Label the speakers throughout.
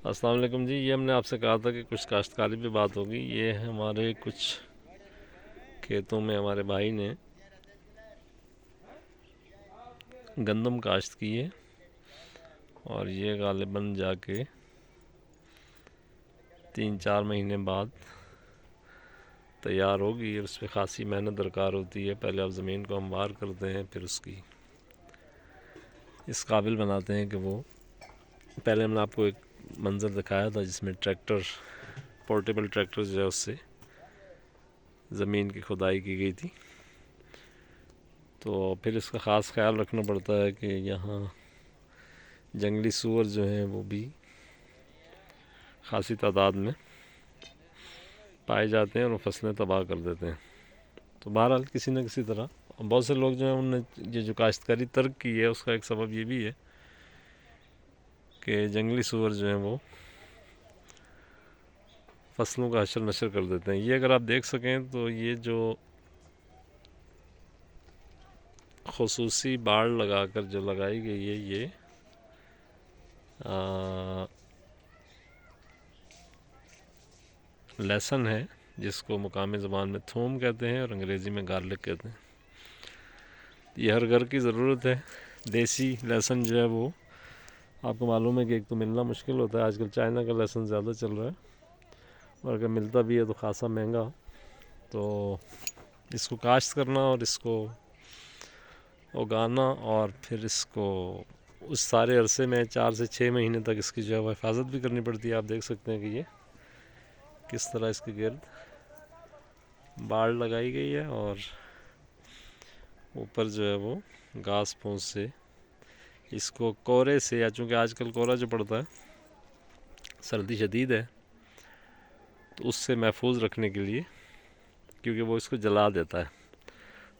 Speaker 1: अस्सलाम वालेकुम जी। ये हमने आपसे कहा था कि कुछ काश्तकारी पे बात होगी। ये हमारे कुछ खेतों में हमारे भाई ने गंदम काश्त की है और ये गालिबन जाके 3-4 महीने बाद तैयार होगी और उस पर ख़ासी मेहनत दरकार होती है। पहले आप ज़मीन को हमवार करते हैं, फिर उसकी इस काबिल बनाते हैं कि वो, पहले हमने आपको एक मंज़र दिखाया था जिसमें ट्रैक्टर, पोर्टेबल ट्रैक्टर जो है उससे ज़मीन की खुदाई की गई थी। तो फिर इसका ख़ास ख्याल रखना पड़ता है कि यहाँ जंगली सूअर जो हैं वो भी ख़ासी तादाद में पाए जाते हैं और वो फसलें तबाह कर देते हैं। तो बहरहाल किसी न किसी तरह बहुत से लोग जो हैं उनने ये जो काश्तकारी तर्क की है उसका एक सबब ये भी है कि जंगली सूअर जो हैं वो फसलों का हशर नशर कर देते हैं। ये अगर आप देख सकें तो ये जो खुसूसी बाड़ लगाकर जो लगाई गई है ये लहसुन है, जिसको मुकामी ज़बान में थूम कहते हैं और अंग्रेज़ी में गार्लिक कहते हैं। ये हर घर की ज़रूरत है। देसी लहसुन जो है वो आपको मालूम है कि एक तो मिलना मुश्किल होता है, आजकल चाइना का लहसुन ज़्यादा चल रहा है, और अगर मिलता भी है तो ख़ासा महंगा। तो इसको काश्त करना और इसको उगाना और फिर इसको उस सारे अरसे में 4 से 6 महीने तक इसकी जो है वो हिफाजत भी करनी पड़ती है। आप देख सकते हैं कि ये किस तरह इसके गिर्द बाड़ लगाई गई है और ऊपर जो है वो घास फूस से इसको कोहरे से, या चूँकि आजकल कोहरा जो पड़ता है, सर्दी शदीद है, तो उससे महफूज रखने के लिए, क्योंकि वो इसको जला देता है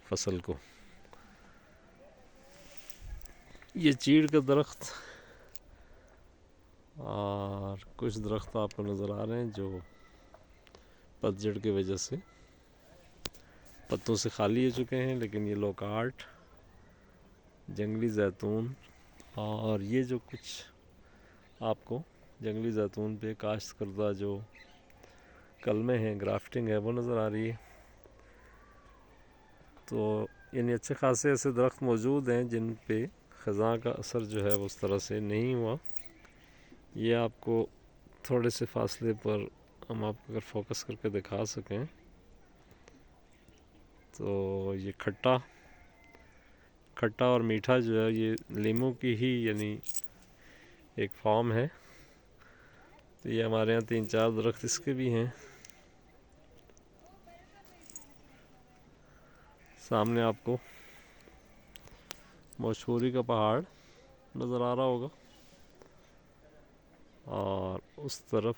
Speaker 1: फसल को। ये चीड़ का दरख्त और कुछ दरख्त आपको नज़र आ रहे हैं जो पतझड़ की वजह से पत्तों से खाली हो चुके हैं, लेकिन ये लोकार्ट, जंगली जैतून और ये जो कुछ आपको जंगली जैतून पे काश्त करदा जो कलमे हैं, ग्राफ्टिंग है, वो नज़र आ रही है। तो यानी अच्छे खासे ऐसे दरख्त मौजूद हैं जिन पे ख़ज़ां का असर जो है वो उस तरह से नहीं हुआ। ये आपको थोड़े से फासले पर हम आपको अगर फोकस करके दिखा सकें तो ये खट्टा खट्टा और मीठा जो है ये लीमू की ही यानी एक फॉर्म है। तो ये हमारे यहाँ 3-4 दरख्त इसके भी हैं। सामने आपको मशहूरी का पहाड़ नज़र आ रहा होगा और उस तरफ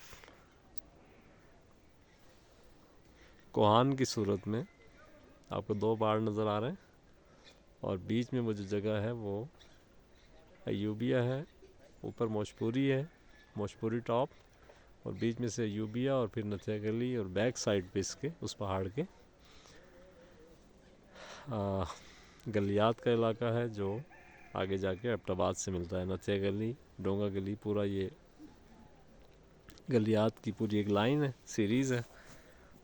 Speaker 1: कोहान की सूरत में आपको 2 पहाड़ नज़र आ रहे हैं और बीच में वो जो जगह है वो अयूबिया है। ऊपर मौशपूरी है, मौशपूरी टॉप, और बीच में से अयूबिया और फिर नथिया गली, और बैक साइड पे इसके उस पहाड़ के गलियात का इलाका है जो आगे जाके एबटाबाद से मिलता है। नथिया गली, डोंगा गली, पूरा ये गलियात की पूरी एक लाइन है, सीरीज़ है।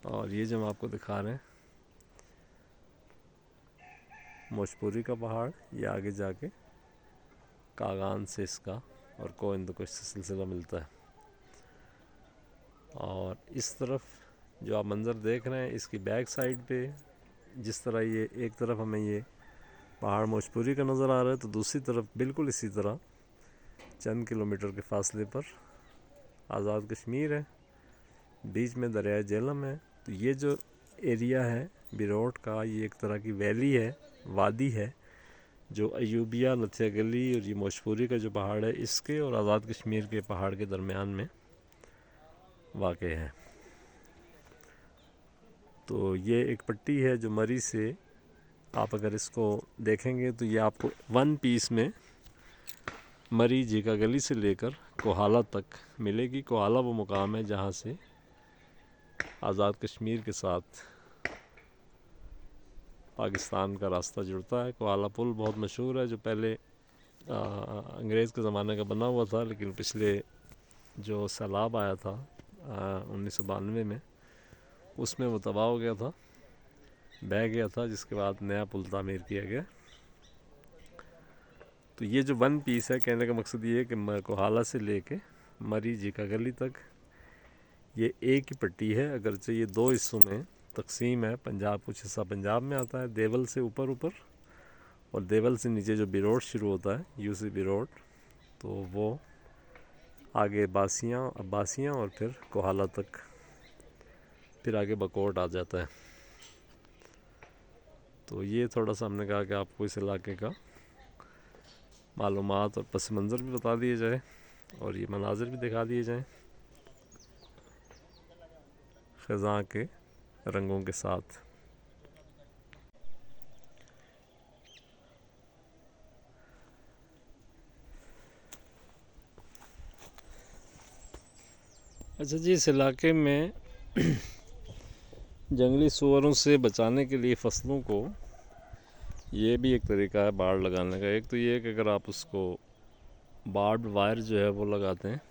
Speaker 1: और ये जो हम आपको दिखा रहे हैं मौशपूरी का पहाड़, ये आगे जाके कागान से इसका और कोइंद को इससे सिलसिला मिलता है। और इस तरफ जो आप मंज़र देख रहे हैं इसकी बैक साइड पे जिस तरह ये एक तरफ हमें ये पहाड़ मौशपूरी का नज़र आ रहा है, तो दूसरी तरफ बिल्कुल इसी तरह चंद किलोमीटर के फासले पर आज़ाद कश्मीर है, बीच में दरिया झेलम है। तो ये जो एरिया है बिरोट का, ये एक तरह की वैली है, वादी है, जो अयूबिया, नथिया गली और ये मौशपूरी का जो पहाड़ है इसके और आज़ाद कश्मीर के पहाड़ के दरमियान में वाक़ है। तो ये एक पट्टी है जो मरी से, आप अगर इसको देखेंगे तो ये आपको वन पीस में मरी जीका गली से लेकर कोहाला तक मिलेगी। कोहाला वो मुकाम है जहाँ से आज़ाद कश्मीर के साथ पाकिस्तान का रास्ता जुड़ता है। कोहाला पुल बहुत मशहूर है, जो पहले अंग्रेज़ के ज़माने का बना हुआ था, लेकिन पिछले जो सैलाब आया था 1992 में, उसमें वो तबाह हो गया था, बह गया था, जिसके बाद नया पुल तामीर किया गया। तो ये जो वन पीस है, कहने का मकसद ये है कि कोहाला से लेके मरी जीका गली तक ये एक ही पट्टी है, अगरचे ये दो हिस्सों में तकसीम है। पंजाब, कुछ हिस्सा पंजाब में आता है देवल से ऊपर, और देवल से नीचे जो बिरोड शुरू होता है, यूसी बिरोड, तो वो आगे अब्बासियाँ और फिर कोहाला तक, फिर आगे बकोट आ जाता है। तो ये थोड़ा सा हमने कहा कि आपको इस इलाके का मालूमात और पस मंज़र भी बता दिए जाए और ये मनाजिर भी दिखा दिए जाएँ ख़ज़ां के रंगों के साथ। अच्छा जी, इस इलाके में जंगली सूअरों से बचाने के लिए फ़सलों को ये भी एक तरीका है बाड़ लगाने का। एक तो ये है कि अगर आप उसको बार्ड वायर जो है वो लगाते हैं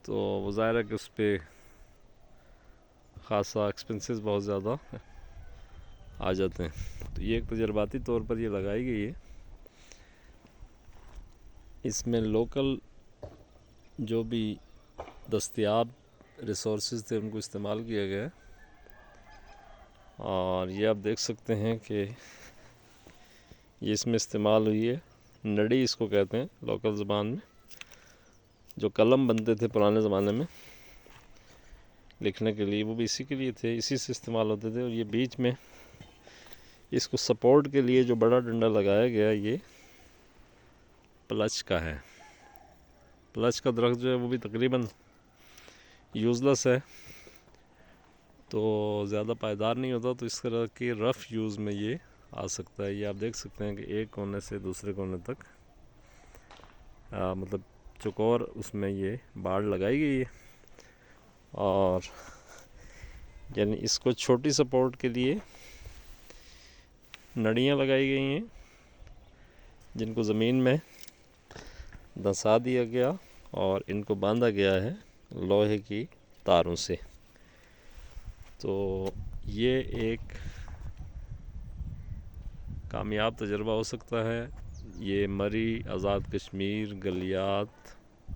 Speaker 1: तो वो ज़ाहिर है कि उस पर ख़ासा एक्सपेंसेस बहुत ज़्यादा आ जाते हैं। तो ये एक तजर्बाती तौर पर ये लगाई गई है। इसमें लोकल जो भी दस्तयाब रिसोर्सेज थे उनको इस्तेमाल किया गया है। और ये आप देख सकते हैं कि ये इसमें इस्तेमाल हुई है नड़ी, इसको कहते हैं लोकल ज़बान में। जो कलम बनते थे पुराने ज़माने में लिखने के लिए, वो भी इसी के लिए थे, इसी से इस्तेमाल होते थे। और ये बीच में इसको सपोर्ट के लिए जो बड़ा डंडा लगाया गया, ये प्लच का है। प्लच का दरख्त जो है वो भी तकरीबन यूज़लेस है, तो ज़्यादा पायदार नहीं होता, तो इस तरह के रफ़ यूज़ में ये आ सकता है। ये आप देख सकते हैं कि एक कोने से दूसरे कोने तक मतलब चौकोर उसमें ये बाड़ लगाई गई है। और यानी इसको छोटी सपोर्ट के लिए नड़ियाँ लगाई गई हैं जिनको ज़मीन में धंसा दिया गया और इनको बांधा गया है लोहे की तारों से। तो ये एक कामयाब तजर्बा हो सकता है। ये मरी, आज़ाद कश्मीर, गलियात,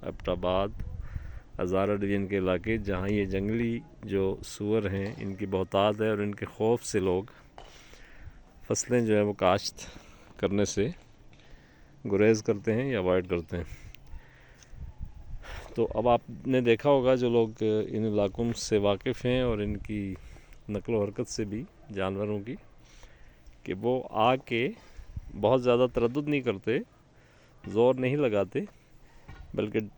Speaker 1: एबटाबाद, हज़ारा डिवीज़न के इलाके जहाँ ये जंगली जो सूअर हैं इनकी बहुतात है और इनके खौफ से लोग फसलें जो है वो काश्त करने से गुरेज़ करते हैं या अवॉइड करते हैं। तो अब आपने देखा होगा जो लोग इन इलाकों से वाकिफ़ हैं और इनकी नक़्ल व हरकत से भी जानवरों की, कि वो आके बहुत ज़्यादा तरद्दुद नहीं करते, ज़ोर नहीं लगाते, बल्कि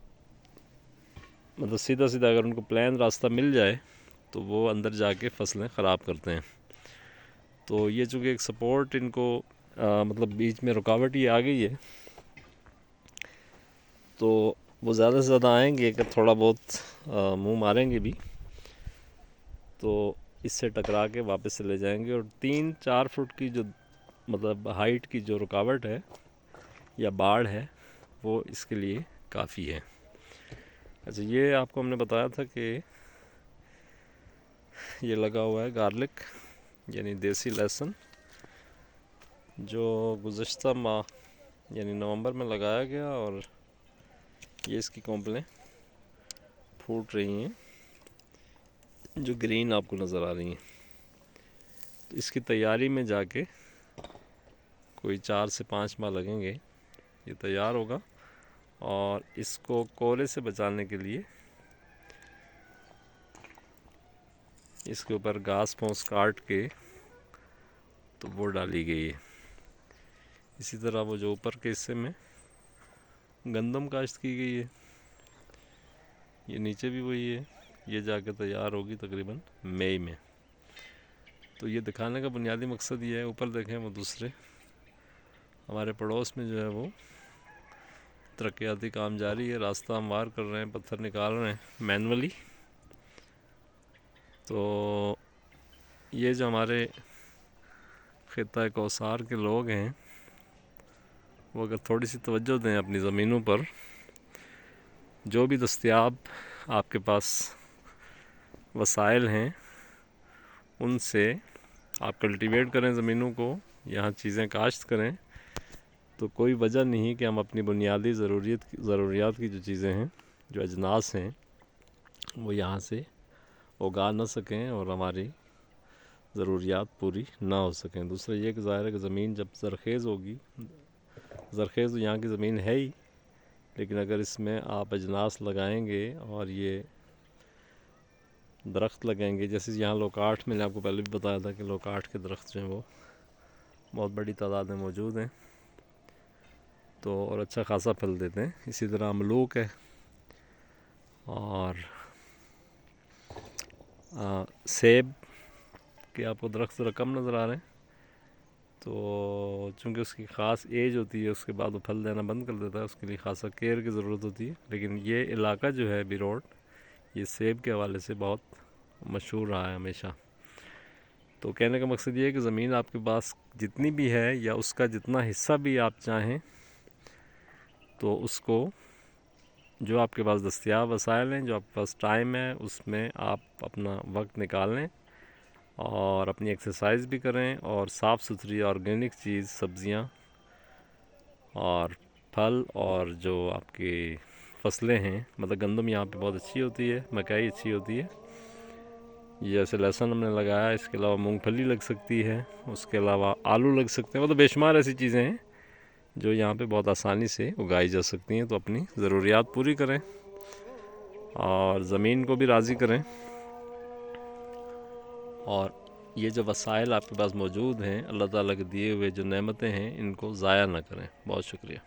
Speaker 1: मतलब सीधा सीधा अगर उनको प्लान रास्ता मिल जाए तो वो अंदर जाके फसलें ख़राब करते हैं। तो ये चूँकि एक सपोर्ट इनको मतलब बीच में रुकावट ये आ गई है, तो वो ज़्यादा से ज़्यादा आएंगे कि थोड़ा बहुत मुंह मारेंगे भी, तो इससे टकरा के वापस चले जाएंगे। और 3-4 फुट की जो मतलब हाइट की जो रुकावट है या बाड़ है, वो इसके लिए काफ़ी है। अच्छा, ये आपको हमने बताया था कि ये लगा हुआ है गार्लिक यानी देसी लहसुन, जो गुज़श्ता माह यानी नवंबर में लगाया गया और ये इसकी कोंपलें फूट रही हैं जो ग्रीन आपको नज़र आ रही हैं। तो इसकी तैयारी में जाके कोई 4 से 5 माह लगेंगे, ये तैयार होगा। और इसको कोहरे से बचाने के लिए इसके ऊपर घास फूस काट के तो वो डाली गई है। इसी तरह वो जो ऊपर के हिस्से में गंदम काश्त की गई है, ये नीचे भी वही है। ये जाके तैयार होगी तकरीबन मई में। तो ये दिखाने का बुनियादी मकसद ये है। ऊपर देखें वो दूसरे हमारे पड़ोस में जो है वो तरक्याती काम जारी है, रास्ता हमवार कर रहे हैं, पत्थर निकाल रहे हैं मैनुअली। तो ये जो हमारे ख़ित्ता कौसार के लोग हैं, वो अगर थोड़ी सी तवज्जो दें अपनी ज़मीनों पर, जो भी दस्तयाब आपके पास वसाइल हैं उनसे आप कल्टीवेट करें ज़मीनों को, यहाँ चीज़ें काश्त करें। तो कोई वजह नहीं कि हम अपनी बुनियादी ज़रूरियात की जो चीज़ें हैं, जो अजनास हैं, वो यहाँ से उगा ना सकें और हमारी ज़रूरियात पूरी ना हो सकें। दूसरा ये कि ज़ाहिर है कि ज़मीन जब ज़रख़ेज़ होगी, ज़रख़ेज़ तो यहाँ की ज़मीन है ही, लेकिन अगर इसमें आप अजनास लगाएंगे और ये दरख्त लगाएंगे, जैसे यहाँ लोकाठ, मैंने आपको पहले भी बताया था कि लोकाठ के दरख्त जो हैं वो बहुत बड़ी तादाद में मौजूद हैं, तो और अच्छा खासा फल देते हैं। इसी तरह अमलूक है और सेब के आपको दरख्त ज़रा कम नज़र आ रहे हैं, तो चूँकि उसकी ख़ास एज होती है, उसके बाद वो फल देना बंद कर देता है, उसके लिए ख़ासा केयर की ज़रूरत होती है। लेकिन ये इलाका जो है बी रोड, ये सेब के हवाले से बहुत मशहूर रहा है हमेशा। तो कहने का मकसद ये है कि ज़मीन आपके पास जितनी भी है या उसका जितना हिस्सा भी आप चाहें, तो उसको जो आपके पास दस्तयाब वसाइल हैं, जो आपके पास टाइम है, उसमें आप अपना वक्त निकाल लें और अपनी एक्सरसाइज भी करें और साफ़ सुथरी ऑर्गेनिक चीज़, सब्ज़ियाँ और फल और जो आपकी फसलें हैं, मतलब गंदम यहाँ पे बहुत अच्छी होती है, मकई अच्छी होती है, जैसे लहसुन हमने लगाया, इसके अलावा मूंगफली लग सकती है, उसके अलावा आलू लग सकते हैं। मतलब बेशुमार ऐसी चीज़ें हैं जो यहाँ पे बहुत आसानी से उगाई जा सकती हैं। तो अपनी ज़रूरियात पूरी करें और ज़मीन को भी राज़ी करें, और ये जो वसाइल आपके पास मौजूद हैं, अल्लाह ताला के दिए हुए जो नेमतें हैं, इनको ज़ाया ना करें। बहुत शुक्रिया।